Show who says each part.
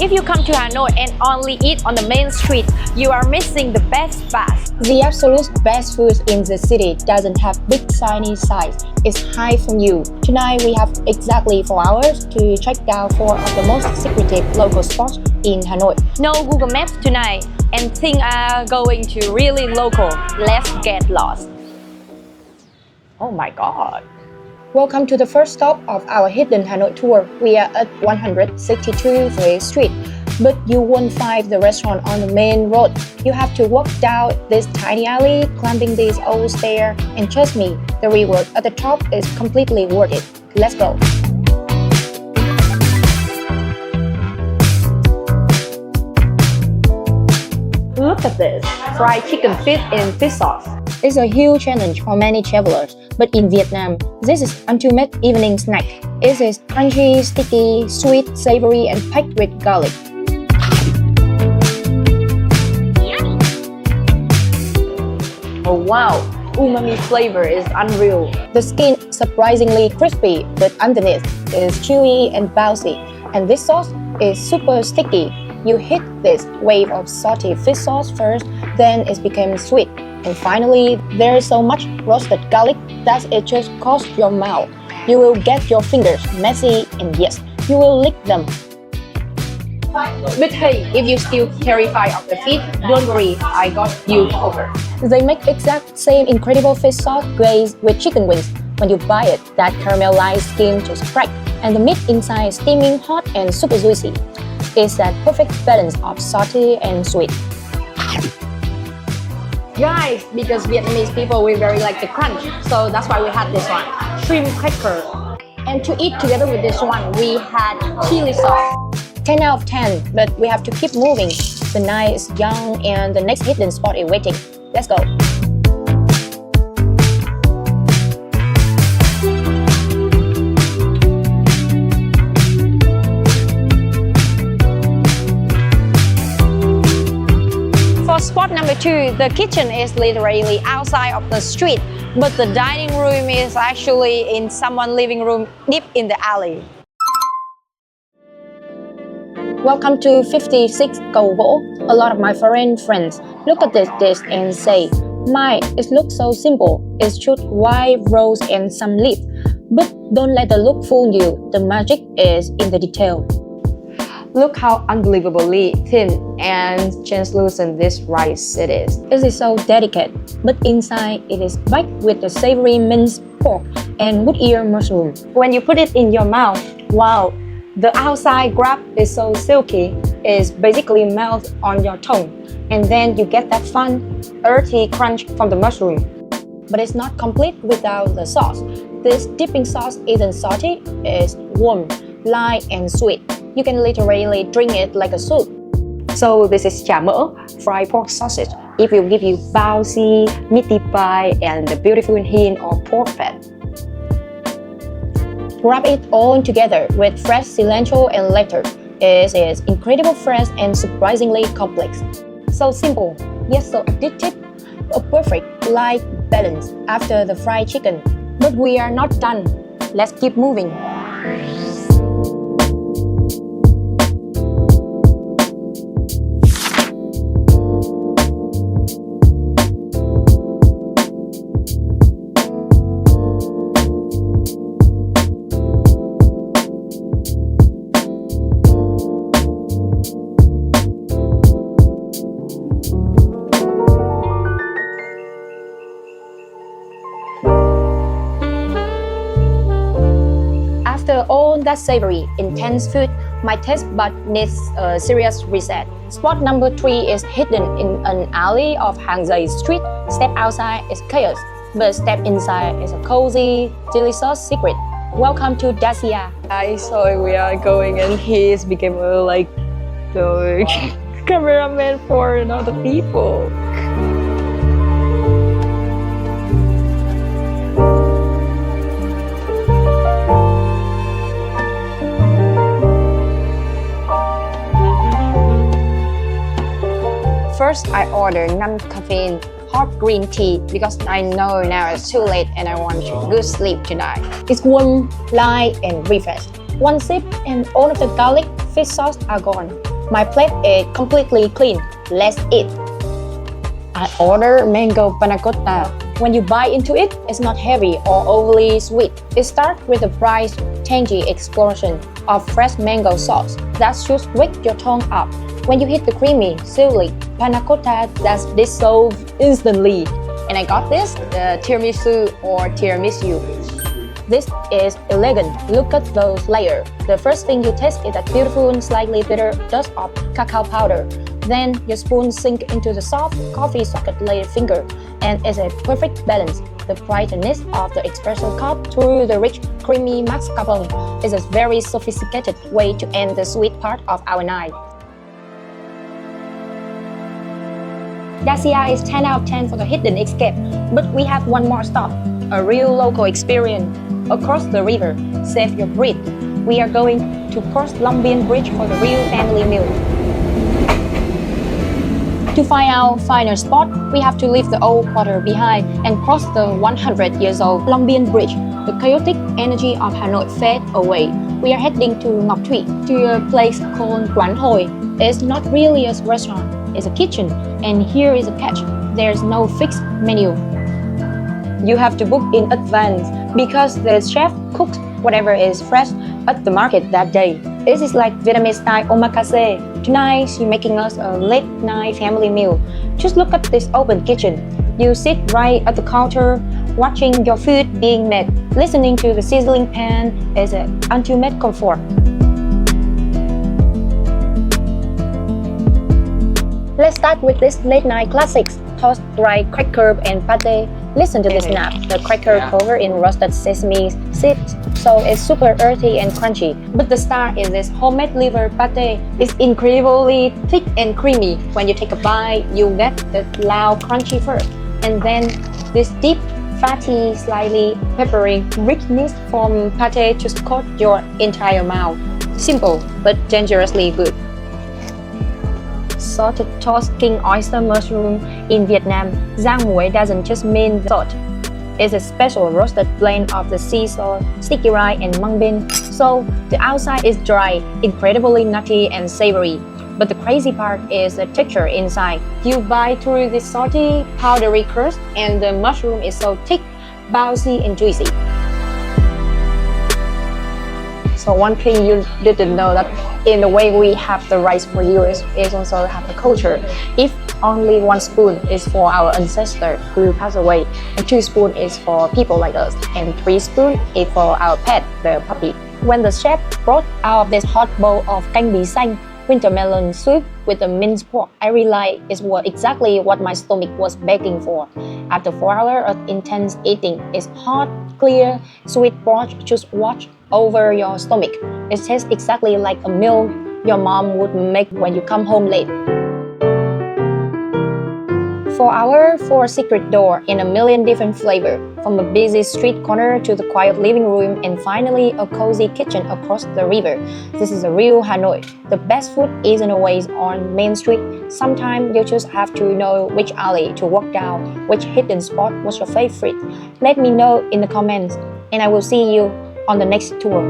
Speaker 1: If you come to Hanoi and only eat on the main street, you are missing the best spot.
Speaker 2: The absolute best food in the city doesn't have big shiny signs. It's hide from you. Tonight we have exactly 4 hours to check out 4 of the most secretive local spots in Hanoi.
Speaker 1: No Google Maps tonight, and things are going to really local. Let's get lost.
Speaker 2: Oh my god! Welcome to the first stop of our hidden Hanoi tour. We are at 162th Street, but you won't find the restaurant on the main road. You have to walk down this tiny alley, climbing these old stairs, and trust me, the reward at the top is completely worth it. Let's go!
Speaker 1: Look at this, fried chicken feet in fish sauce.
Speaker 2: It's a huge challenge for many travelers, but in Vietnam, this is ultimate evening snack. It is crunchy, sticky, sweet, savory, and packed with garlic.
Speaker 1: Oh wow, umami flavor is unreal.
Speaker 2: The skin surprisingly crispy, but underneath is chewy and bouncy. And this sauce is super sticky. You hit this wave of salty fish sauce first, then it becomes sweet. And finally, there is so much roasted garlic that it just coats your mouth. You will get your fingers messy, and yes, you will lick them.
Speaker 1: But hey, if you still terrified of the feet, don't worry, I got you covered.
Speaker 2: They make exact same incredible fish sauce glazed with chicken wings. When you buy it, that caramelized skin just crack, and the meat inside is steaming hot and super juicy. It's that perfect balance of salty and sweet.
Speaker 1: Guys, because Vietnamese people, we very like the crunch, so that's why we had this one, shrimp cracker. And to eat together with this one, we had chili sauce.
Speaker 2: 10 out of 10, but we have to keep moving. The night is young and the next hidden spot is waiting. Let's go!
Speaker 1: For spot number 2, the kitchen is literally outside of the street, but the dining room is actually in someone's living room deep in the alley.
Speaker 2: Welcome to 56 Cầu Gỗ. A lot of my foreign friends look at this dish and say, "My, it looks so simple. It's just white rose and some leaf." But don't let the look fool you. The magic is in the detail.
Speaker 1: Look how unbelievably thin and translucent this rice it is.
Speaker 2: It is so delicate, but inside it is baked with the savory minced pork and wood ear mushroom.
Speaker 1: When you put it in your mouth, wow, the outside grab is so silky, it's basically melts on your tongue, and then you get that fun, earthy crunch from the mushroom.
Speaker 2: But it's not complete without the sauce. This dipping sauce isn't salty, it's warm, light, and sweet. You can literally drink it like a soup.
Speaker 1: So this is chả mỡ, fried pork sausage. It will give you bouncy, meaty pie and the beautiful hint of pork fat.
Speaker 2: Wrap it all together with fresh cilantro and lettuce. It is incredible fresh and surprisingly complex. So simple, yet so addictive. A perfect light balance after the fried chicken. But we are not done. Let's keep moving. After all that savory, intense food, my taste bud needs a serious reset. Spot number 3 is hidden in an alley of Hàng Giày Street. Step outside is chaos, but step inside is a cozy, delicious secret. Welcome to Dacia.
Speaker 1: So we are going and he's became like the cameraman for other people. First, I ordered non-caffeine hot green tea because I know now it's too late and I want good sleep tonight.
Speaker 2: It's warm, light, and refreshed. One sip and all of the garlic fish sauce are gone. My plate is completely clean. Let's eat.
Speaker 1: I order mango panna cotta.
Speaker 2: When you bite into it, it's not heavy or overly sweet. It starts with a bright, tangy explosion of fresh mango sauce that should wake your tongue up. When you hit the creamy, silky panna cotta that dissolves instantly. And I got this, the tiramisu or tiramisu. This is elegant. Look at those layers. The first thing you taste is that beautiful, slightly bitter dust of cacao powder. Then your spoon sinks into the soft coffee socket-layered finger, and it's a perfect balance. The brightness of the espresso cup through the rich, creamy mascarpone is a very sophisticated way to end the sweet part of our night. Dacia is 10 out of 10 for the hidden escape, but we have one more stop, a real local experience. Across the river, save your breath. We are going to cross Long Biên Bridge for the real family meal. To find our final spot, we have to leave the old quarter behind and cross the 100 years old Long Biên Bridge. The chaotic energy of Hanoi fades away. We are heading to Ngọc Thụy, to a place called Quán Hồi. It's not really a restaurant, it's a kitchen, and here is a catch. There's no fixed menu.
Speaker 1: You have to book in advance because the chef cooks whatever is fresh at the market that day. This is like Vietnamese style omakase. Tonight, she's making us a late night family meal. Just look at this open kitchen. You sit right at the counter, watching your food being made. Listening to the sizzling pan is an ultimate comfort.
Speaker 2: Let's start with this late night classics. Toast, dry cracker, and pate. Listen to the snap. The cracker covered in roasted sesame seeds, so it's super earthy and crunchy. But the star is this homemade liver pate. It's incredibly thick and creamy. When you take a bite, you get the loud crunchy first, and then this deep, fatty, slightly peppery richness from pate just coat your entire mouth. Simple, but dangerously good. Salted toast king oyster mushroom. In Vietnam, giang muối doesn't just mean salt. It's a special roasted blend of the sea salt, sticky rice, and mung bean. So the outside is dry, incredibly nutty and savory. But the crazy part is the texture inside. You bite through this salty, powdery crust, and the mushroom is so thick, bouncy, and juicy.
Speaker 1: So one thing you didn't know that in the way we have the rice for you is also have a culture. If only one spoon is for our ancestor who passed away, and 2 spoons is for people like us, and 3 spoons is for our pet, the puppy. When the chef brought out this hot bowl of canh bí xanh, winter melon soup with the minced pork, I realized it was exactly what my stomach was begging for. After 4 hours of intense eating, it's hot, clear, sweet broth just wash over your stomach. It tastes exactly like a meal your mom would make when you come home late. 4 hours for a secret door in a million different flavors, from a busy street corner to the quiet living room, and finally a cozy kitchen across the river. This is a real Hanoi. The best food isn't always on Main Street. Sometimes you just have to know which alley to walk down, which hidden spot was your favorite. Let me know in the comments, and I will see you on the next tour.